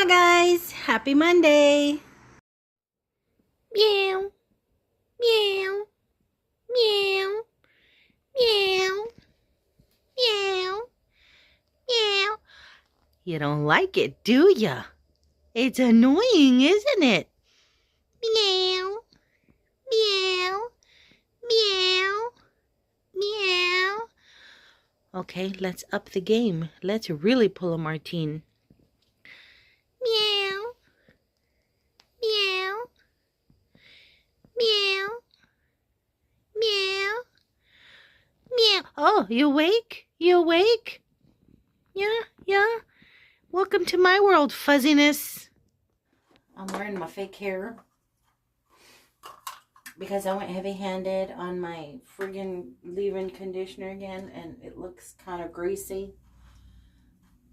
Aloha guys! Happy Monday! Meow, meow, meow, meow, meow, meow. You don't like it, do ya? It's annoying, isn't it? Meow, meow, meow, meow. Okay, let's up the game. Let's really pull a Martine. Meow, meow, meow, meow, meow. Oh, you awake? You awake? Yeah. Welcome to my world, fuzziness. I'm wearing my fake hair because I went heavy-handed on my friggin' leave-in conditioner again, and it looks kind of greasy.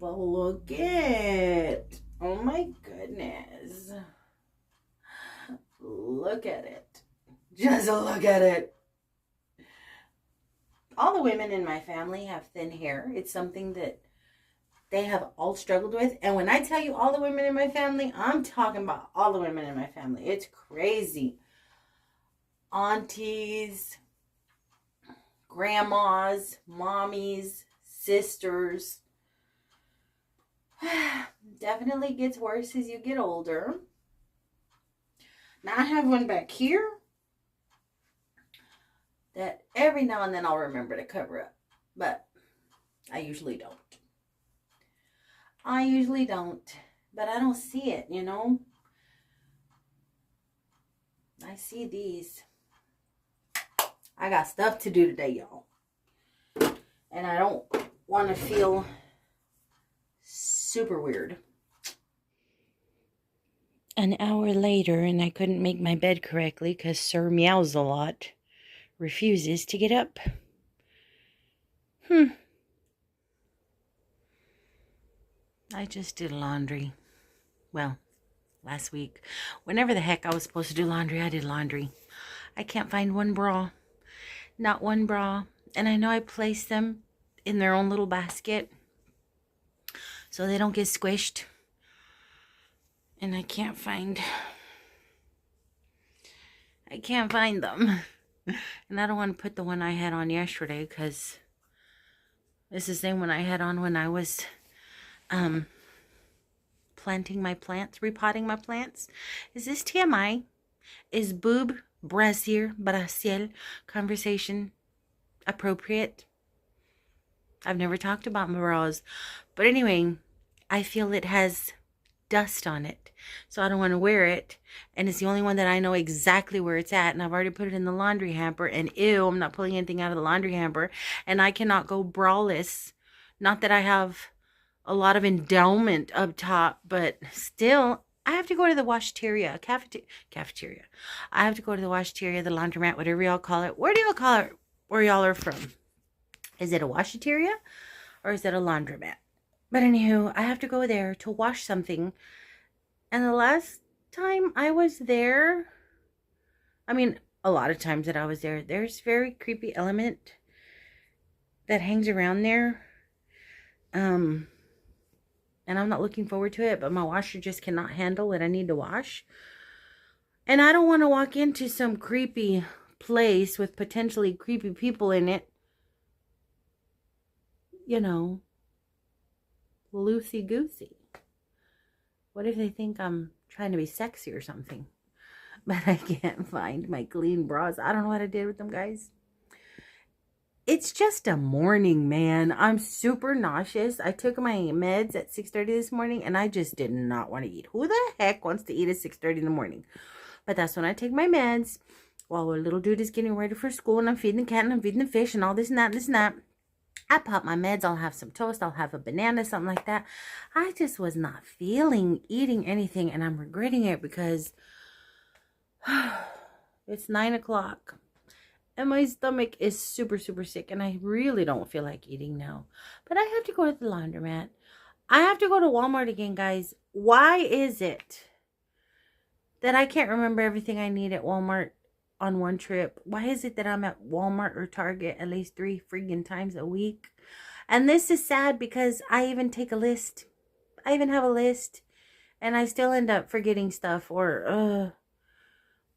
But look it. Oh my goodness. Look at it. Just look at it. All the women in my family have thin hair. It's something that they have all struggled with. And when I tell you all the women in my family, I'm talking about all the women in my family. It's crazy. Aunties, grandmas, mommies, sisters. Definitely gets worse as you get older. Now I have one back here that every now and then I'll remember to cover up. But I usually don't. But I don't see it, you know. I see these. I got stuff to do today, y'all. And I don't want to feel super weird. An hour later, and I couldn't make my bed correctly because Sir meows a lot. Refuses to get up. I just did laundry. Well, last week. Whenever the heck I was supposed to do laundry, I did laundry. I can't find one bra. Not one bra. And I know I placed them in their own little basket so they don't get squished. And I can't find them. And I don't want to put the one I had on yesterday because it's the same one I had on when I was planting my plants, repotting my plants. Is this TMI? Is boob, brassiere, conversation appropriate? I've never talked about my bras. But anyway, I feel it has dust on it. So I don't want to wear it. And it's the only one that I know exactly where it's at. And I've already put it in the laundry hamper. And ew, I'm not pulling anything out of the laundry hamper. And I cannot go braless. Not that I have a lot of endowment up top, but still, I have to go to the washteria, cafeteria. I have to go to the washteria, the laundromat, whatever y'all call it. Where do y'all call it where y'all are from? Is it a washteria or is it a laundromat? But anywho, I have to go there to wash something. And the last time I was there, I mean, a lot of times that I was there, there's very creepy element that hangs around there. And I'm not looking forward to it, but my washer just cannot handle what I need to wash. And I don't want to walk into some creepy place with potentially creepy people in it. You know, loosey-goosey. What if they think I'm trying to be sexy or something? But I can't find my clean bras. I don't know what I did with them, guys. It's just a morning, man. I'm super nauseous. I took my meds at 6:30 this morning, and I just did not want to eat. Who the heck wants to eat at 6:30 in the morning? But that's when I take my meds while our little dude is getting ready for school, and I'm feeding the cat, and I'm feeding the fish, and all this and that, and this and that. I pop my meds. I'll have some toast. I'll have a banana, something like that. I just was not feeling eating anything, and I'm regretting it because it's 9 o'clock. And my stomach is super, super sick. And I really don't feel like eating now. But I have to go to the laundromat. I have to go to Walmart again, guys. Why is it that I can't remember everything I need at Walmart on one trip? Why is it that I'm at Walmart or Target at least 3 freaking times a week? And this is sad because I even take a list. I even have a list. And I still end up forgetting stuff or,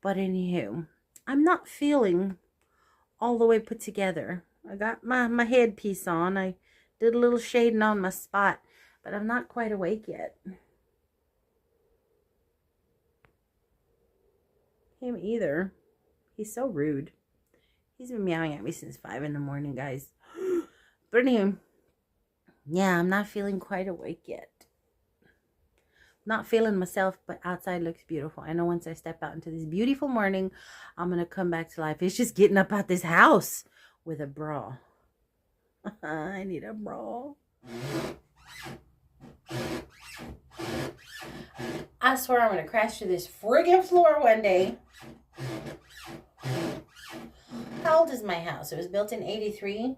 but anywho, I'm not feeling all the way put together. I got my headpiece on. I did a little shading on my spot, but I'm not quite awake yet. Him either. He's so rude. He's been meowing at me since 5 in the morning, guys. But anyway, yeah, I'm not feeling quite awake yet. Not feeling myself, but outside looks beautiful. I know once I step out into this beautiful morning, I'm going to come back to life. It's just getting up out this house with a bra. I need a bra. I swear I'm going to crash to this friggin' floor one day. How old is my house? It was built in 83.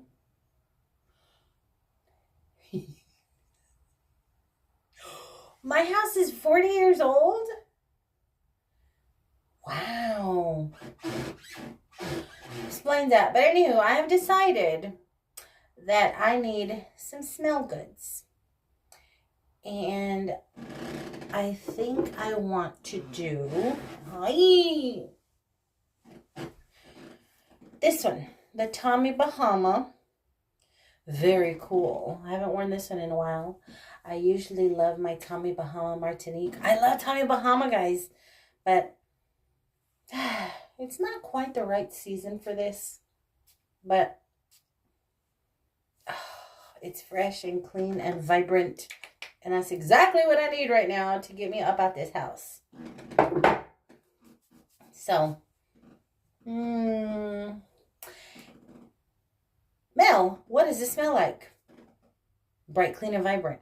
My house is 40 years old? Wow. Explains that. But anywho, I have decided that I need some smell goods. And I think I want to do this one. The Tommy Bahama. Very cool. I haven't worn this one in a while. I usually love my Tommy Bahama Martinique. I love Tommy Bahama, guys. But it's not quite the right season for this. But it's fresh and clean and vibrant. And that's exactly what I need right now to get me up out this house. So, Mel, what does it smell like? Bright, clean, and vibrant.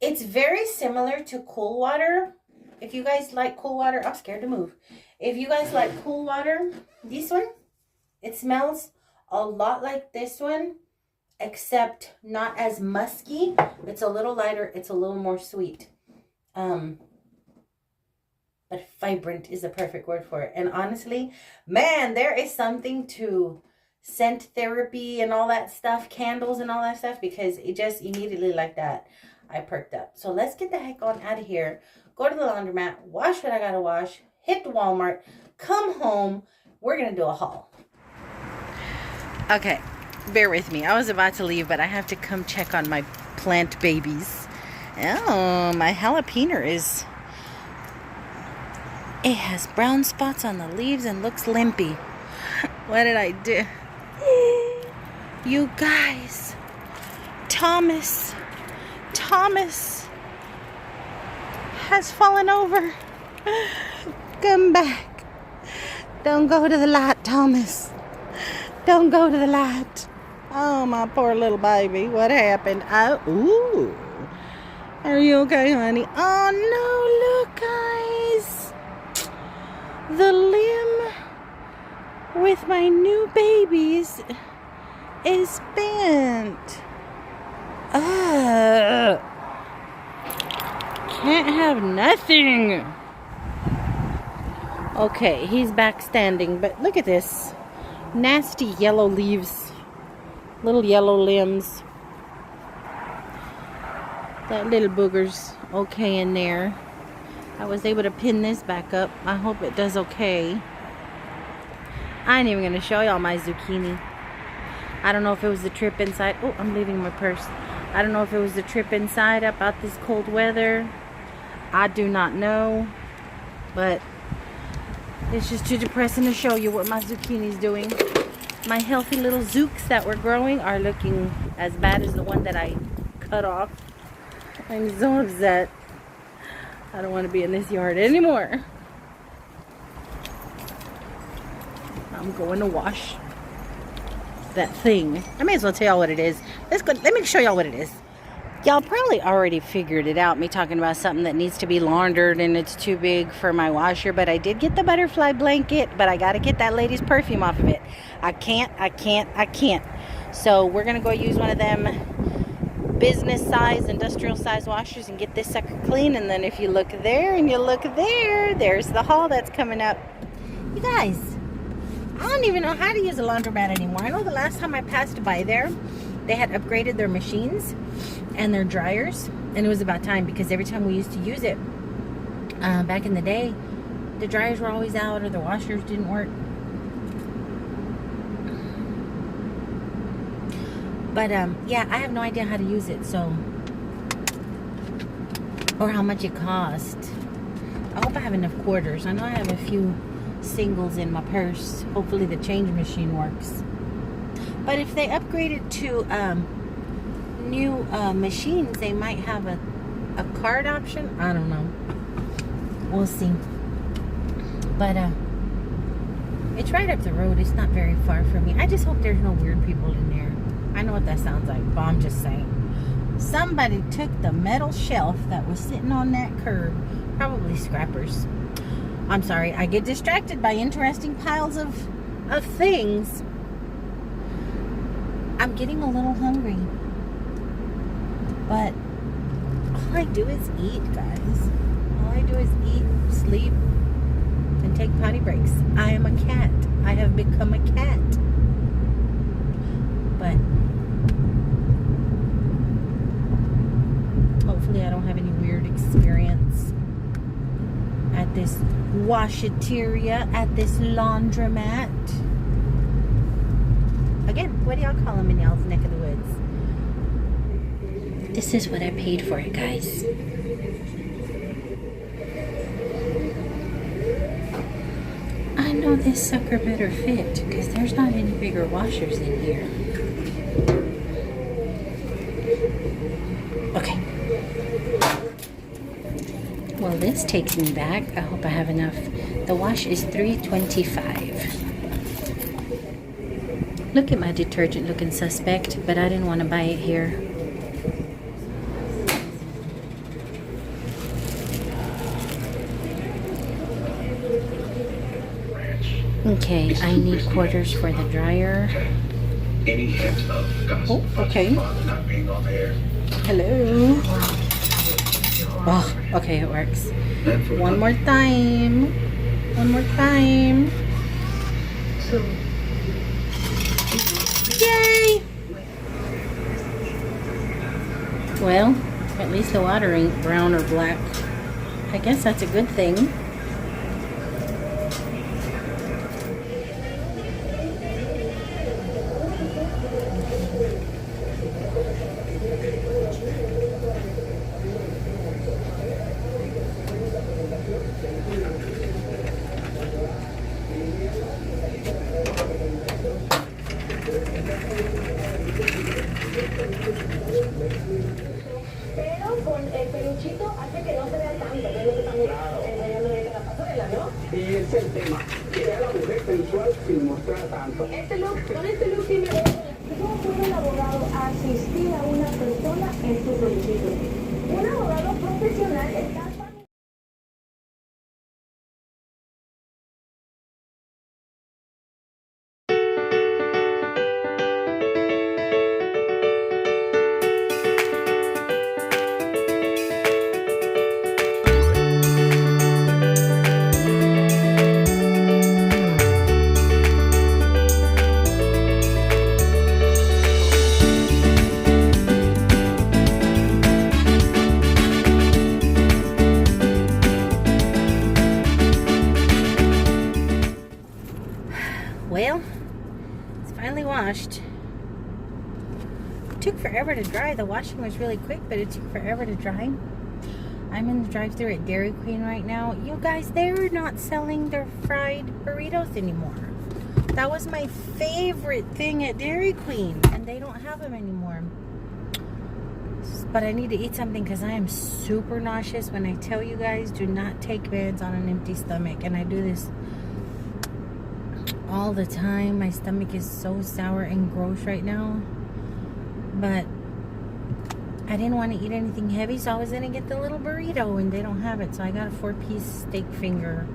It's very similar to Cool Water. If you guys like Cool Water, I'm scared to move. If you guys like Cool Water, this one, it smells a lot like this one, except not as musky. It's a little lighter. It's a little more sweet. But vibrant is the perfect word for it. And honestly, man, there is something to scent therapy and all that stuff, candles and all that stuff, because it just immediately like that, I perked up. So let's get the heck on out of here. Go to the laundromat, wash what I gotta wash, hit the Walmart, come home. We're gonna do a haul. Okay, bear with me. I was about to leave, but I have to come check on my plant babies. Oh, my jalapeno is... It has brown spots on the leaves and looks limpy. What did I do? You guys, Thomas has fallen over. Come back. Don't go to the light, Thomas. Don't go to the light. Oh, my poor little baby. What happened? Oh, ooh. Are you okay, honey? Oh, no, look, guys. The limb with my new babies is bent. Can't have nothing. Okay, he's back standing, but look at this. Nasty yellow leaves. Little yellow limbs. That little booger's okay in there. I was able to pin this back up. I hope it does okay. I ain't even going to show y'all my zucchini. I don't know if it was the trip inside. Oh, I'm leaving my purse. I don't know if it was the trip inside about this cold weather. I do not know. But it's just too depressing to show you what my zucchini's doing. My healthy little zooks that were growing are looking as bad as the one that I cut off. I'm so upset. I don't want to be in this yard anymore. I'm going to wash that thing. I may as well tell y'all what it is. Let me show y'all what it is. Y'all probably already figured it out, me talking about something that needs to be laundered and it's too big for my washer, but I did get the butterfly blanket, but I got to get that lady's perfume off of it. I can't. So we're going to go use one of them business size, industrial size washers and get this sucker clean. And then if you look there and you look there, there's the haul that's coming up. You guys, I don't even know how to use a laundromat anymore. I know the last time I passed by there, they had upgraded their machines and their dryers. And it was about time, because every time we used to use it back in the day, the dryers were always out or the washers didn't work. But yeah, I have no idea how to use it, so, or how much it cost. I hope I have enough quarters. I know I have a few singles in my purse. Hopefully the change machine works. But if they upgrade it to new machines, they might have a card option. I don't know. We'll see. But it's right up the road. It's not very far from me. I just hope there's no weird people in there. I know what that sounds like, but I'm just saying. Somebody took the metal shelf that was sitting on that curb. Probably scrappers. I'm sorry. I get distracted by interesting piles of things. I'm getting a little hungry. But all I do is eat, guys. All I do is eat, sleep, and take potty breaks. I am a cat. I have become a cat. But hopefully I don't have any weird experience at this washateria, at this laundromat. Again, what do y'all call them in y'all's neck of the woods? This is what I paid for it, guys. I know this sucker better fit, because there's not any bigger washers in here. Okay. Well, this takes me back. I hope I have enough. The wash is $3.25. Look at my detergent looking suspect, but I didn't want to buy it here. Okay, I need quarters for the dryer. Any hint of gossip okay. not being on air? Hello. Oh, okay, it works. One more time. One more time. Yay! Well, at least the water ain't brown or black. I guess that's a good thing. Pero con el peluchito hace que no se vea tanto, que es lo que estamos enseñando de la pasarela, ¿no? Y ese es el tema, que a la mujer sensual sin mostrar tanto. Con este look tiene... ¿Cómo puede el abogado asistir a una persona en su solicitud? Un abogado profesional está... Well, it's finally washed. It took forever to dry. The washing was really quick, but it took forever to dry. I'm in the drive-thru at Dairy Queen right now. You guys, they're not selling their fried burritos anymore. That was my favorite thing at Dairy Queen, and they don't have them anymore. But I need to eat something because I am super nauseous. When I tell you guys, do not take meds on an empty stomach. And I do this all the time. My stomach is so sour and gross right now. But I didn't want to eat anything heavy, so I was going to get the little burrito, and they don't have it. So I got a 4-piece steak finger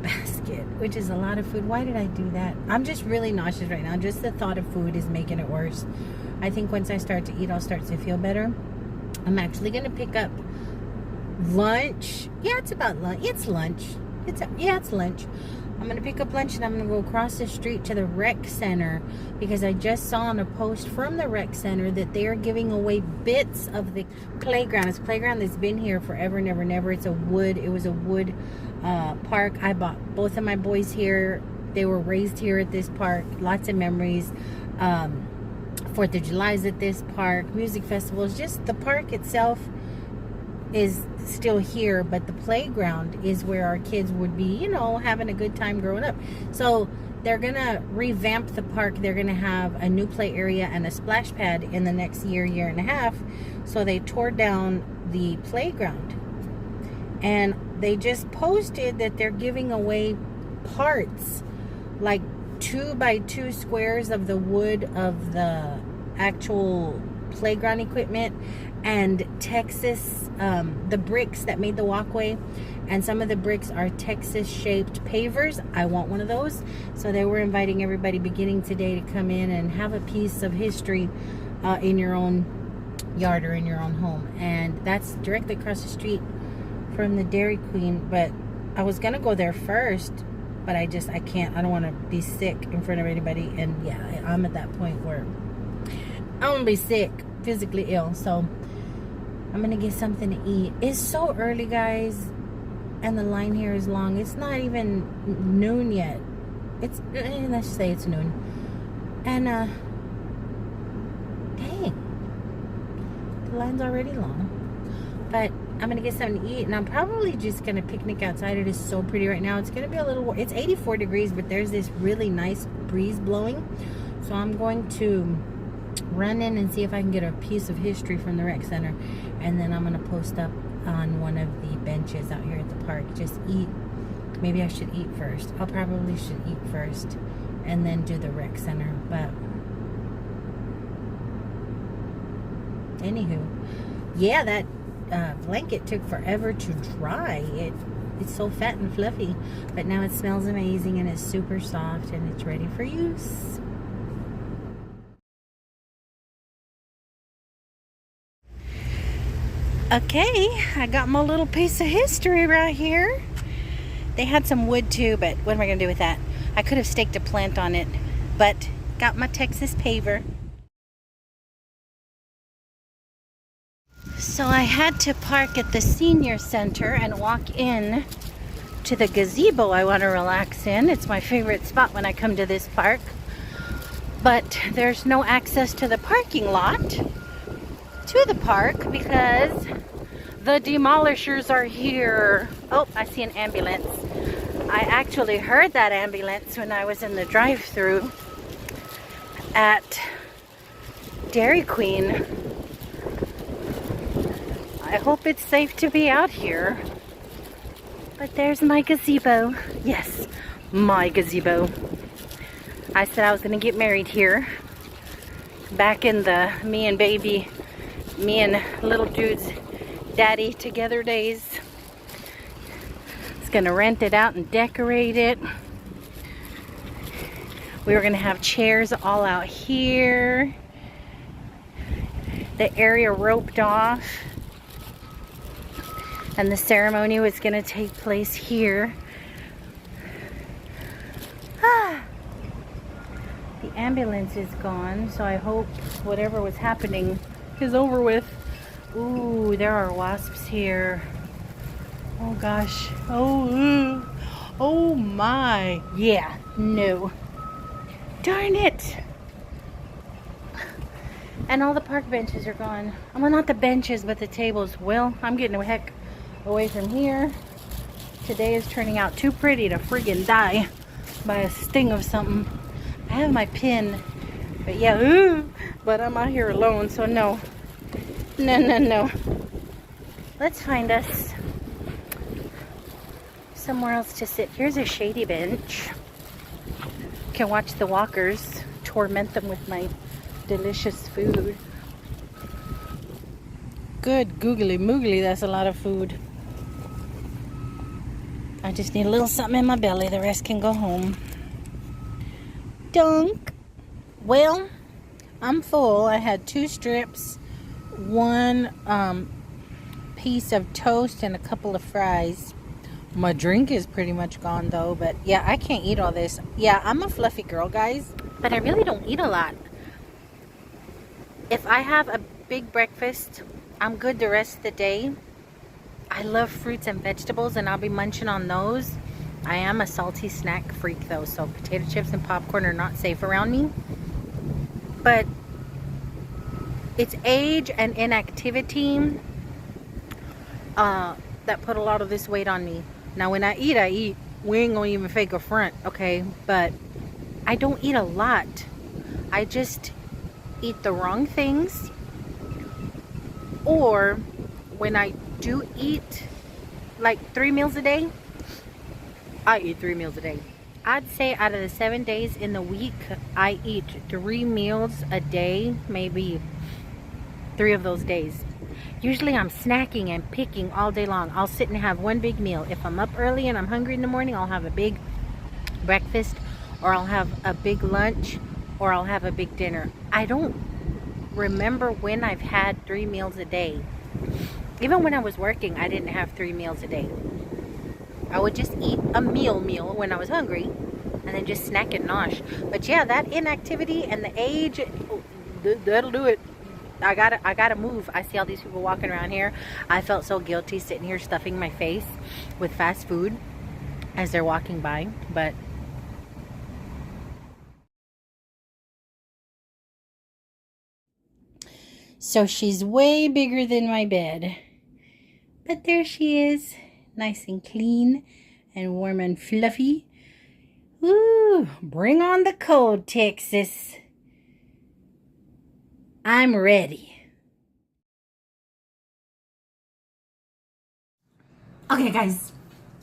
basket, which is a lot of food. Why did I do that? I'm just really nauseous right now. Just the thought of food is making it worse. I think once I start to eat, I'll start to feel better. I'm actually going to pick up lunch. Yeah, it's about lunch. It's lunch. It's lunch. I'm going to pick up lunch and I'm going to go across the street to the rec center because I just saw on a post from the rec center that they are giving away bits of the playground. It's a playground that's been here forever and ever and ever. It was a wood park. I bought both of my boys here. They were raised here at this park. Lots of memories. 4th of July's at this park. Music festivals. Just the park itself is still here, but the playground is where our kids would be, you know, having a good time growing up. So they're gonna revamp the park. They're gonna have a new play area and a splash pad in the next year and a half. So they tore down the playground, and they just posted that they're giving away parts, like 2x2 squares of the wood of the actual playground equipment, and Texas, the bricks that made the walkway, and some of the bricks are Texas shaped pavers. I want one of those. So they were inviting everybody beginning today to come in and have a piece of history in your own yard or in your own home. And that's directly across the street from the Dairy Queen. But I was gonna go there first, but I can't. I don't want to be sick in front of anybody. And yeah, I'm at that point where I want to be sick, physically ill. So I'm gonna get something to eat. It's so early, guys, and the line here is long. It's not even noon yet. It's let's say it's noon. And dang, the line's already long. But I'm gonna get something to eat, and I'm probably just gonna picnic outside. It is so pretty right now. It's gonna be a little. It's 84 degrees, but there's this really nice breeze blowing. So I'm going to run in and see if I can get a piece of history from the rec center, and then I'm gonna post up on one of the benches out here at the park. Just eat. Maybe I should eat first. I'll probably should eat first and then do the rec center. But anywho, yeah, that blanket took forever to dry. It's so fat and fluffy, but now it smells amazing and it's super soft and it's ready for use. Okay, I got my little piece of history right here. They had some wood too, but what am I gonna do with that? I could have staked a plant on it, but got my Texas paver. So I had to park at the senior center and walk in to the gazebo I want to relax in. It's my favorite spot when I come to this park. But there's no access to the parking lot to the park because the demolishers are here. Oh, I see an ambulance. I actually heard that ambulance when I was in the drive-thru at Dairy Queen. I hope it's safe to be out here. But there's my gazebo. Yes, my gazebo. I said I was gonna get married here. Back in the me and little dude's daddy together days. I was gonna rent it out and decorate it. We were gonna have chairs all out here. The area roped off. And the ceremony was going to take place here. The ambulance is gone, so I hope whatever was happening is over with. Ooh, there are wasps here. Oh gosh. Oh my. Yeah, no. Darn it. And all the park benches are gone. Well, not the benches, but the tables. Well, I'm getting the heck away from here. Today is turning out too pretty to friggin' die by a sting of something. I have my pin, but yeah, but I'm out here alone, so no. Let's find us somewhere else to sit. Here's a shady bench. Can watch the walkers, torment them with my delicious food. Good googly moogly, that's a lot of food. I just need a little something in my belly. The rest can go home. Dunk. Well, I'm full. I had 2 strips, 1 piece of toast, and a couple of fries. My drink is pretty much gone though, but yeah, I can't eat all this. Yeah, I'm a fluffy girl, guys, but I really don't eat a lot. If I have a big breakfast, I'm good the rest of the day. I love fruits and vegetables, and I'll be munching on those. I am a salty snack freak though, so potato chips and popcorn are not safe around me. But it's age and inactivity that put a lot of this weight on me. Now when I eat. We ain't gonna even fake a front, okay? But I don't eat a lot. I just eat the wrong things. Or when I do eat like 3 meals a day, I eat 3 meals a day. I'd say out of the 7 days in the week, I eat 3 meals a day, maybe 3 of those days. Usually I'm snacking and picking all day long. I'll sit and have one big meal. If I'm up early and I'm hungry in the morning, I'll have a big breakfast, or I'll have a big lunch, or I'll have a big dinner. I don't remember when I've had 3 meals a day. Even when I was working, I didn't have 3 meals a day. I would just eat a meal when I was hungry, and then just snack and nosh. But yeah, that inactivity and the age, that'll do it. I gotta move. I see all these people walking around here. I felt so guilty sitting here stuffing my face with fast food as they're walking by, but so she's way bigger than my bed. But there she is, nice and clean and warm and fluffy. Ooh, bring on the cold, Texas. I'm ready. Okay, guys,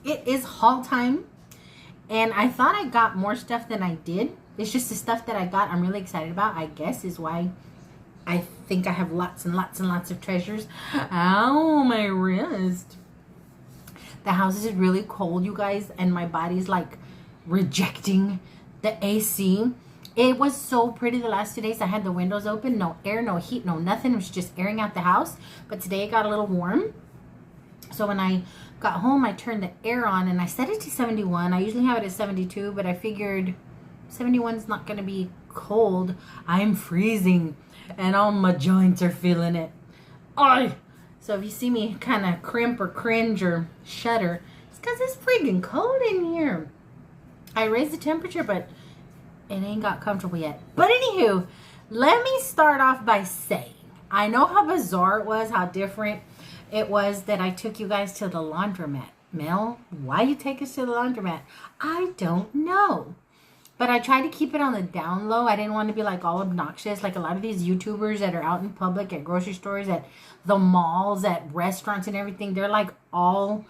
it is haul time, and I thought I got more stuff than I did. It's just the stuff that I got I'm really excited about, I guess, is why I think I have lots and lots and lots of treasures. Ow, my wrist. The house is really cold, you guys, and my body's like rejecting the AC. It was so pretty the last 2 days. I had the windows open, no air, no heat, no nothing. It was just airing out the house. But today it got a little warm. So when I got home, I turned the air on and I set it to 71. I usually have it at 72, but I figured 71 is not going to be cold. I'm freezing and all my joints are feeling it. Oy! So if you see me kind of crimp or cringe or shudder, it's because it's freaking cold in here. I raised the temperature, but it ain't got comfortable yet. But anywho, let me start off by saying, I know how bizarre it was, how different it was that I took you guys to the laundromat. Mel, why you take us to the laundromat? I don't know. But I tried to keep it on the down low. I didn't want to be like all obnoxious. Like a lot of these YouTubers that are out in public at grocery stores, at the malls, at restaurants and everything. They're like all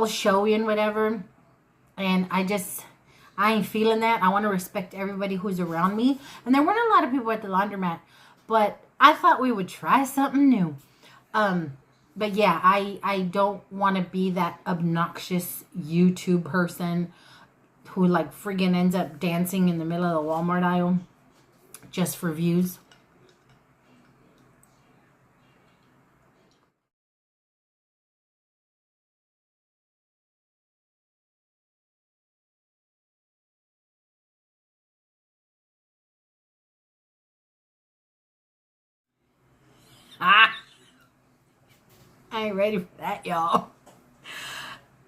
showy and whatever. And I ain't feeling that. I want to respect everybody who's around me. And there weren't a lot of people at the laundromat. But I thought we would try something new. But yeah, I don't want to be that obnoxious YouTube person who like friggin' ends up dancing in the middle of the Walmart aisle just for views. I ain't ready for that, y'all.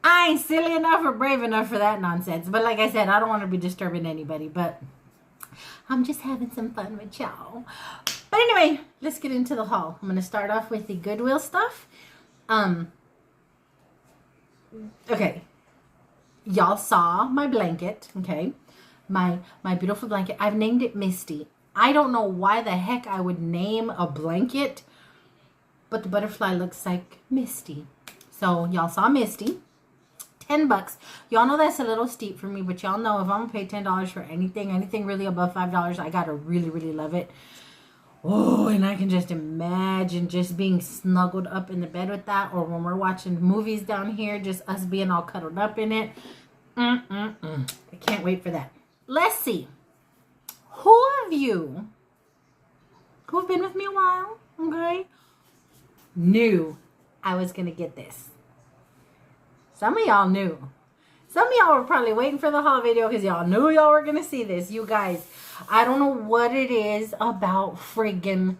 I ain't silly enough or brave enough for that nonsense. But like I said, I don't want to be disturbing anybody. But I'm just having some fun with y'all. But anyway, let's get into the haul. I'm going to start off with the Goodwill stuff. Okay. Y'all saw my blanket, okay? My beautiful blanket. I've named it Misty. I don't know why the heck I would name a blanket, but the butterfly looks like Misty. So y'all saw Misty. $10. Y'all know that's a little steep for me, but y'all know if I'm gonna pay $10 for anything really above $5, I gotta really, really love it. Oh, and I can just imagine just being snuggled up in the bed with that, or when we're watching movies down here, just us being all cuddled up in it. I can't wait for that. Let's see. Who of you who've been with me a while, okay, knew I was gonna get this? Some of y'all knew. Some of y'all were probably waiting for the haul video because y'all knew y'all were going to see this. You guys, I don't know what it is about friggin'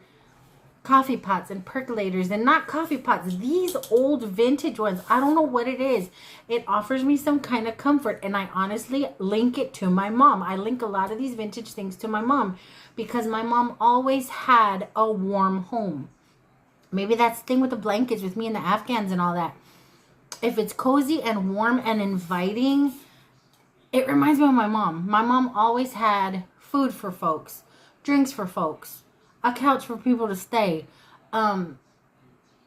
coffee pots and percolators, and not coffee pots, these old vintage ones. I don't know what it is. It offers me some kind of comfort, and I honestly link it to my mom. I link a lot of these vintage things to my mom because my mom always had a warm home. Maybe that's the thing with the blankets with me and the Afghans and all that. If it's cozy and warm and inviting, it reminds me of my mom. My mom always had food for folks, drinks for folks, a couch for people to stay.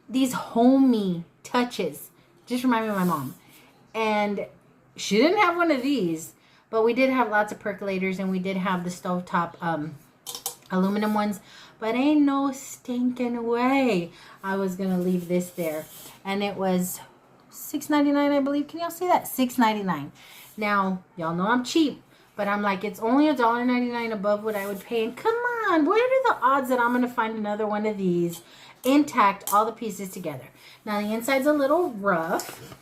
These homey touches just remind me of my mom. And she didn't have one of these, but we did have lots of percolators, and we did have the stovetop aluminum ones. But ain't no stinking way I was going to leave this there. And it was $6.99, I believe. Can y'all see that? $6.99. Now, y'all know I'm cheap. But I'm like, it's only $1.99 above what I would pay. And come on, what are the odds that I'm going to find another one of these intact, all the pieces together? Now, the inside's a little rough.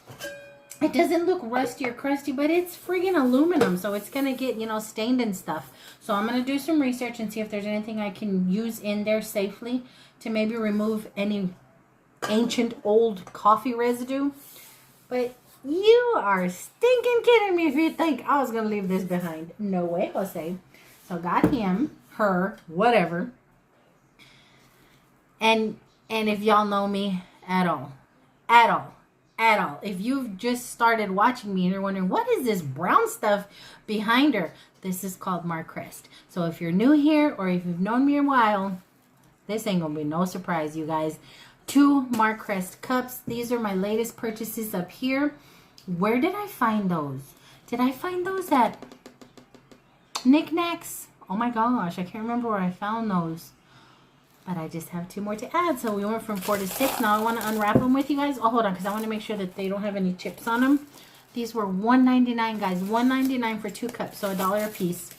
It doesn't look rusty or crusty, but it's friggin' aluminum, so it's going to get, you know, stained and stuff. So I'm going to do some research and see if there's anything I can use in there safely to maybe remove any ancient old coffee residue. But you are stinking kidding me if you think I was going to leave this behind. No way, Jose. So got him, her, whatever. And if y'all know me at all, if you've just started watching me and you're wondering, what is this brown stuff behind her? This is called Mark Crest. So if you're new here or if you've known me a while, this ain't going to be no surprise, you guys. 2 Mark Crest cups. These are my latest purchases up here. Where did I find those? Did I find those at Knickknacks? Oh my gosh, I can't remember where I found those. But I just have 2 more to add. So we went from 4 to 6. Now I want to unwrap them with you guys. Oh, hold on, because I want to make sure that they don't have any chips on them. These were $1.99, guys. $1.99 for 2 cups, so $1 a piece.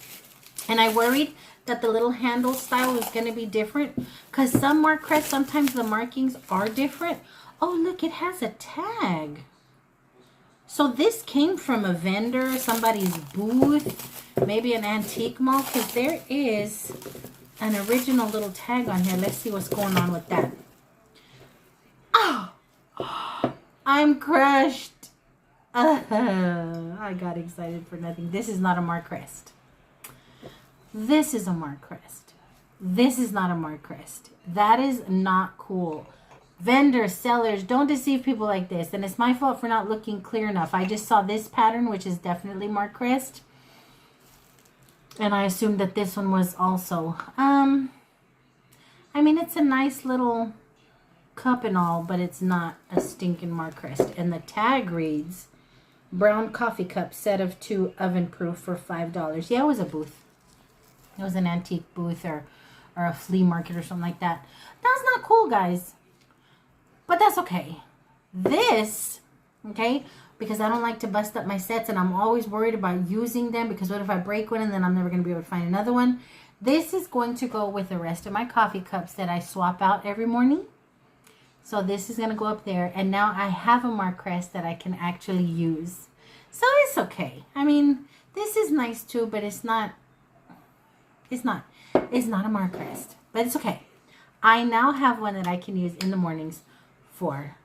And I worried that the little handle style was going to be different, because some Mark Crest, sometimes the markings are different. Oh, look, it has a tag. So this came from a vendor, somebody's booth, maybe an antique mall, because there is an original little tag on here. Let's see what's going on with that. Oh, I'm crushed. I got excited for nothing. This is not a Mark Crest. This is a Mark Crest. This is not a Mark Crest. That is not cool. Vendors, sellers, don't deceive people like this. And it's my fault for not looking clear enough. I just saw this pattern, which is definitely Mark Crest. And I assumed that this one was also. I mean, it's a nice little cup and all, but it's not a stinking Mark Crest. And the tag reads, brown coffee cup, set of 2, oven proof for $5. Yeah, it was a booth. It was an antique booth or a flea market or something like that. That's not cool, guys. But that's okay. This, okay, because I don't like to bust up my sets, and I'm always worried about using them, because what if I break one and then I'm never going to be able to find another one? This is going to go with the rest of my coffee cups that I swap out every morning. So this is going to go up there, and now I have a Mark Crest that I can actually use. So it's okay. I mean, this is nice too, but it's not a Mark Crest, but it's okay. I now have one that I can use in the mornings for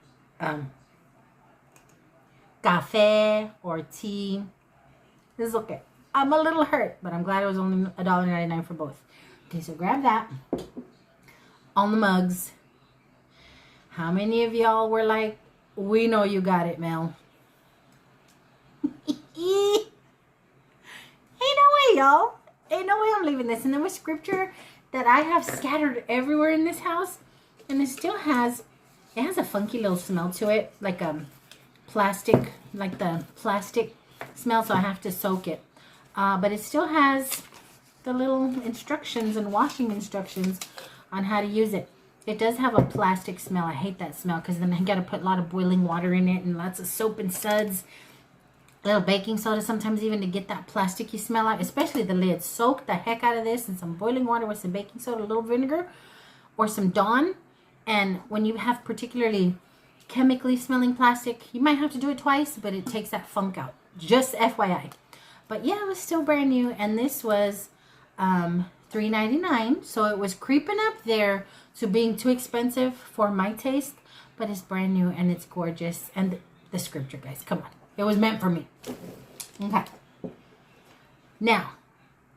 cafe or tea. This is okay. I'm a little hurt, but I'm glad it was only $1.99 for both. Okay, so grab that. On the mugs. How many of y'all were like, we know you got it, Mel? Ain't no way, y'all. Ain't no way I'm leaving this. And there was scripture that I have scattered everywhere in this house. And it still has, it has a funky little smell to it. Like plastic, like the plastic smell. So I have to soak it. But it still has the little instructions and washing instructions on how to use it. It does have a plastic smell. I hate that smell, because then I got to put a lot of boiling water in it and lots of soap and suds. A little baking soda sometimes even to get that plasticky smell out, especially the lid. Soak the heck out of this in some boiling water with some baking soda, a little vinegar, or some Dawn. And when you have particularly chemically smelling plastic. You might have to do it twice, but it takes that funk out. Just FYI. But yeah, it was still brand new, and this was $3.99. So it was creeping up there to being too expensive for my taste, but it's brand new and it's gorgeous. And the scripture, guys, come on, it was meant for me. Okay. Now,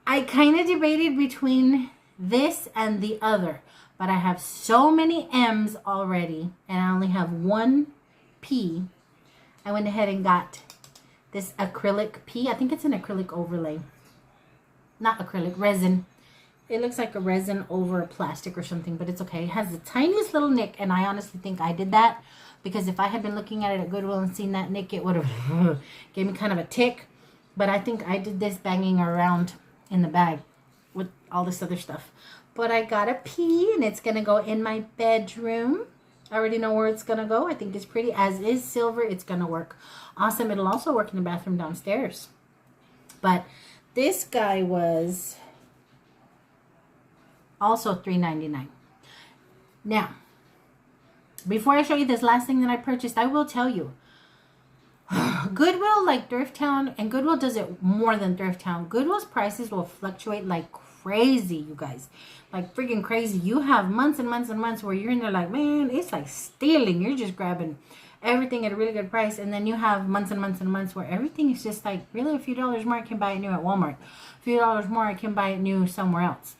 I kind of debated between this and the other, but I have so many M's already, and I only have one P. I went ahead and got this acrylic P. I think it's an acrylic overlay. Not acrylic, resin. It looks like a resin over plastic or something, but it's okay. It has the tiniest little nick, and I honestly think I did that because if I had been looking at it at Goodwill and seen that nick, it would have gave me kind of a tick. But I think I did this banging around in the bag with all this other stuff. But I got a P, and it's going to go in my bedroom. I already know where it's going to go. I think it's pretty. As is silver, it's going to work awesome. It'll also work in the bathroom downstairs. But this guy was also $3.99. Now, before I show you this last thing that I purchased, I will tell you, Goodwill, like Thrift Town, and Goodwill does it more than Thrift Town. Goodwill's prices will fluctuate like crazy, you guys. Like freaking crazy. You have months and months and months where you're in there like, man, it's like stealing. You're just grabbing everything at a really good price. And then you have months and months and months where everything is just like, really, a few dollars more, I can buy it new at Walmart. A few dollars more, I can buy it new somewhere else.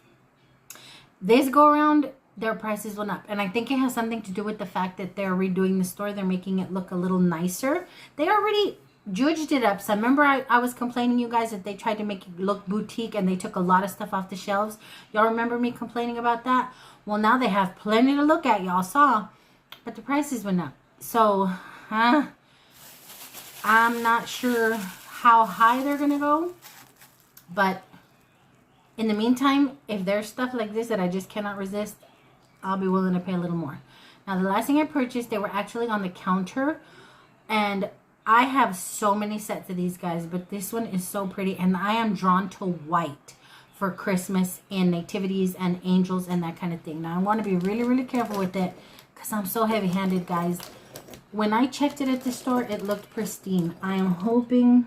This go around, their prices went up. And I think it has something to do with the fact that they're redoing the store. They're making it look a little nicer. They already judged it up. So remember I was complaining, you guys, that they tried to make it look boutique and they took a lot of stuff off the shelves. Y'all remember me complaining about that? Well, now they have plenty to look at. Y'all saw. But the prices went up. So, I'm not sure how high they're going to go. But in the meantime, if there's stuff like this that I just cannot resist, I'll be willing to pay a little more. Now, the last thing I purchased, they were actually on the counter. And I have so many sets of these guys, but this one is so pretty. And I am drawn to white for Christmas and nativities and angels and that kind of thing. Now, I want to be really, really careful with it because I'm so heavy-handed, guys. When I checked it at the store, it looked pristine. I am hoping...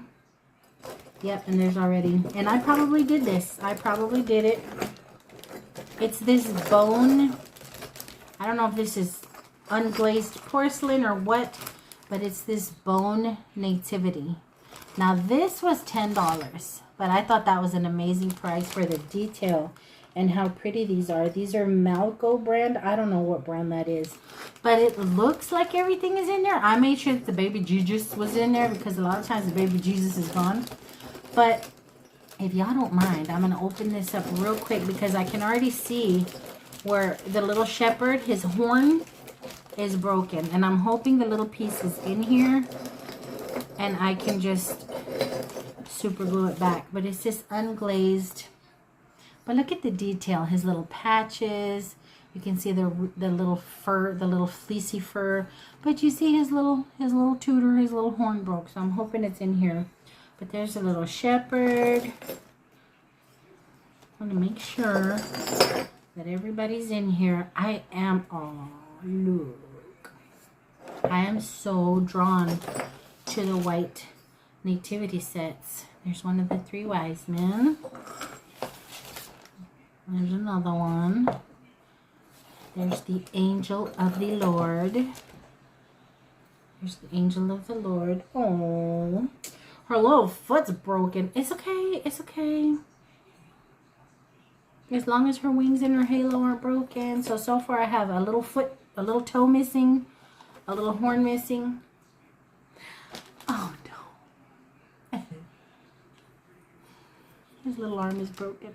Yep, and there's already... And I probably did this. I probably did it. It's this bone... I don't know if this is unglazed porcelain or what, but it's this bone nativity. Now, this was $10, but I thought that was an amazing price for the detail and how pretty these are. These are Malco brand. I don't know what brand that is, but it looks like everything is in there. I made sure that the baby Jesus was in there because a lot of times the baby Jesus is gone. But if y'all don't mind, I'm going to open this up real quick because I can already see where the little shepherd, his horn is broken. And I'm hoping the little piece is in here and I can just super glue it back. But it's just unglazed. But look at the detail, his little patches. You can see the little fur, the little fleecy fur. But you see his little tutor, his little horn broke. So I'm hoping it's in here. But there's a little shepherd. I want to make sure that everybody's in here. I am, oh, look. I am so drawn to the white nativity sets. There's one of the three wise men. There's another one. There's the angel of the Lord. There's the angel of the Lord. Oh, her little foot's broken. It's okay. It's okay. As long as her wings and her halo aren't broken. So far I have a little foot, a little toe missing, a little horn missing. Oh no. His little arm is broken.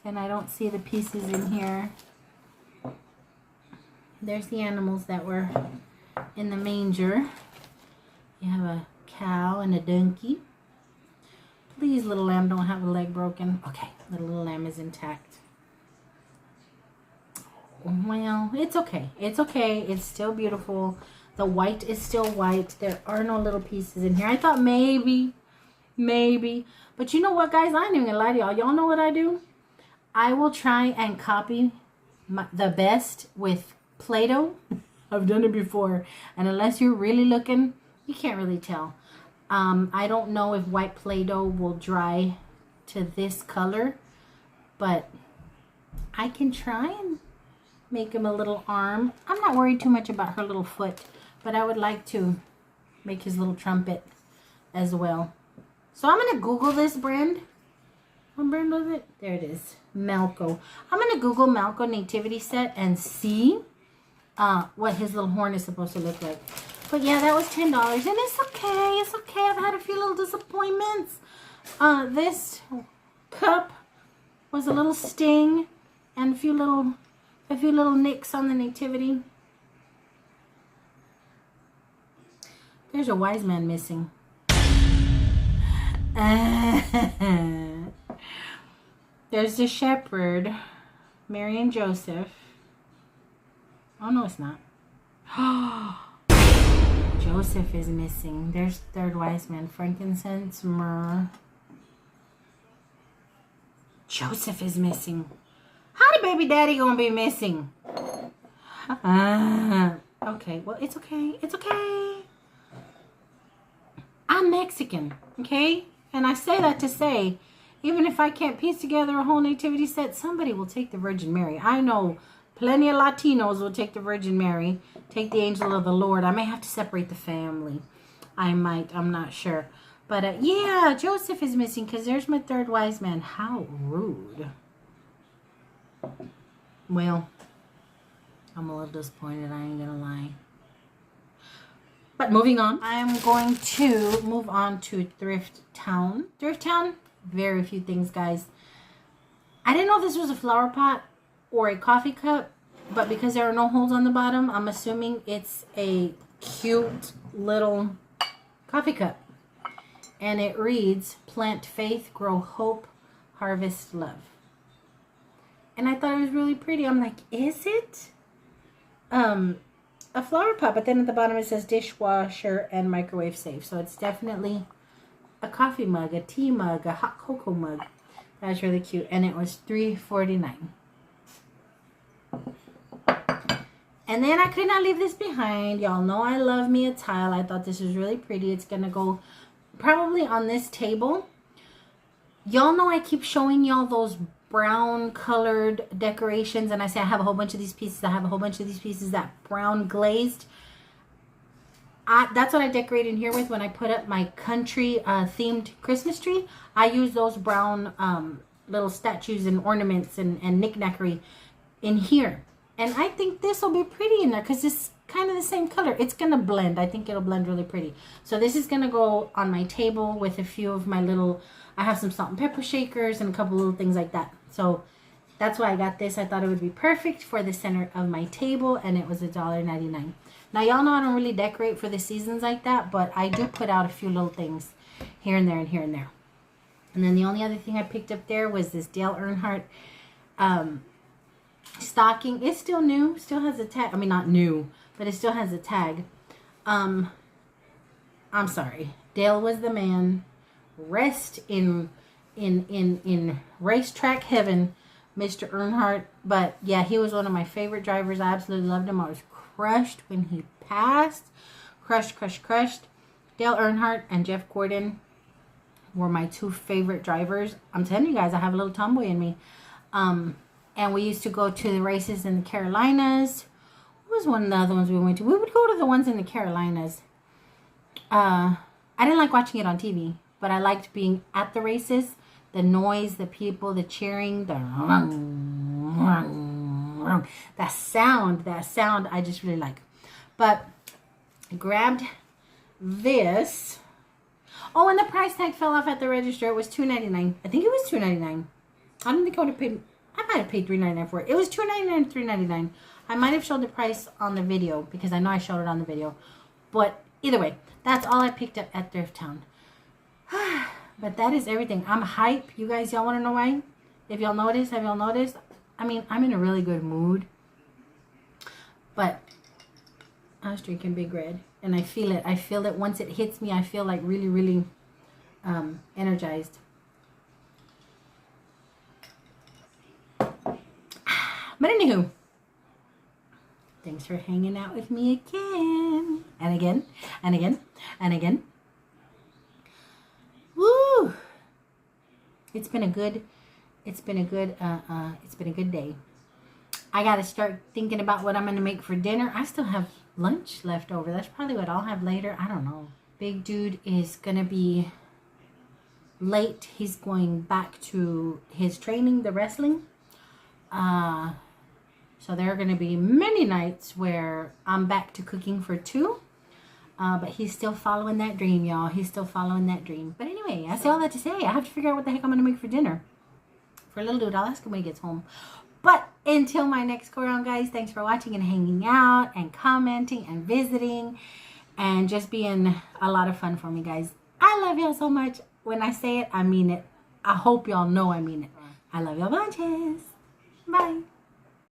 And I don't see the pieces in here. There's the animals that were in the manger. You have a cow and a donkey. Please, little lamb, don't have a leg broken. Okay, the little lamb is intact. Well, it's okay. It's okay. It's still beautiful. The white is still white. There are no little pieces in here. I thought maybe. But you know what, guys? I ain't even gonna lie to y'all. Y'all know what I do? I will try and copy the best with Play-Doh. I've done it before. And unless you're really looking, you can't really tell. I don't know if white Play-Doh will dry to this color, but I can try and make him a little arm. I'm not worried too much about her little foot, but I would like to make his little trumpet as well. So I'm going to Google this brand. What brand was it? There it is. Malco. I'm going to Google Malco nativity set and see what his little horn is supposed to look like. But yeah, that was $10. And it's okay. It's okay. I've had a few little disappointments. This cup was a little sting and a few little nicks on the nativity. There's a wise man missing. There's the shepherd, Mary and Joseph. Oh, no, it's not. Joseph is missing. There's third wise man, frankincense, myrrh. Joseph is missing. How the baby daddy gonna be missing? Okay, well, it's okay. It's okay. I'm Mexican, okay? And I say that to say, even if I can't piece together a whole nativity set, somebody will take the Virgin Mary. I know plenty of Latinos will take the Virgin Mary, take the angel of the Lord. I may have to separate the family. I might. I'm not sure. But yeah, Joseph is missing because there's my third wise man. How rude. Well, I'm a little disappointed. I ain't going to lie. But moving on, I'm going to move on to Thrift Town. Thrift Town, very few things, guys. I didn't know if this was a flower pot or a coffee cup, but because there are no holes on the bottom, I'm assuming it's a cute little coffee cup. And it reads, plant faith, grow hope, harvest love. And I thought it was really pretty. I'm like, is it? A flower pot, but then at the bottom it says dishwasher and microwave safe. So it's definitely a coffee mug, a tea mug, a hot cocoa mug. That was really cute. And it was $3.49. And then I could not leave this behind. Y'all know I love me a tile. I thought this was really pretty. It's going to go probably on this table. Y'all know I keep showing y'all those brown colored decorations, and I say I have a whole bunch of these pieces. I have a whole bunch of these pieces that brown glazed. That's what I decorate in here with when I put up my country themed Christmas tree. I use those brown little statues and ornaments and knick-knackery in here. And I think this will be pretty in there because it's kind of the same color. It's going to blend. I think it'll blend really pretty. So this is going to go on my table with a few of my little, I have some salt and pepper shakers and a couple little things like that. So that's why I got this. I thought it would be perfect for the center of my table, and it was $1.99. Now, y'all know I don't really decorate for the seasons like that, but I do put out a few little things here and there and here and there. And then the only other thing I picked up there was this Dale Earnhardt stocking. It's still new, still has a tag. I mean, not new, but it still has a tag. I'm sorry. Dale was the man. Rest in racetrack heaven, Mr. Earnhardt. But yeah, he was one of my favorite drivers. I absolutely loved him. I was crushed when he passed. Crushed. Dale Earnhardt and Jeff Gordon were my two favorite drivers. I'm telling you guys, I have a little tomboy in me. And we used to go to the races in the Carolinas. What was one of the other ones we went to? We would go to the ones in the Carolinas. I didn't like watching it on TV, but I liked being at the races. The noise, the people, the cheering, that sound I just really like. But I grabbed this. Oh, and the price tag fell off at the register. It was $2.99. I think it was $2.99. I don't think I would have paid. I might have paid $3.99 for it. It was $2.99, $3.99. I might have showed the price on the video because I know I showed it on the video. But either way, that's all I picked up at Thrift Town. But that is everything. I'm hype. You guys, y'all want to know why? If y'all notice, have y'all noticed? I mean, I'm in a really good mood. But I was drinking Big Red. And I feel it. I feel it. Once it hits me, I feel like really, really energized. But anywho, Thanks for hanging out with me again. And again, and again, and again. Woo! It's been a good day. I gotta start thinking about what I'm gonna make for dinner. I still have lunch left over. That's probably what I'll have later. I don't know. Big dude is gonna be late. He's going back to his training, the wrestling. So there are gonna be many nights where I'm back to cooking for two. But he's still following that dream, y'all. He's still following that dream. But anyway, I say all that to say, I have to figure out what the heck I'm gonna make for dinner. For little dude, I'll ask him when he gets home. But until my next go around, guys, thanks for watching and hanging out and commenting and visiting and just being a lot of fun for me, guys. I love y'all so much. When I say it, I mean it. I hope y'all know I mean it. I love y'all bunches. Bye.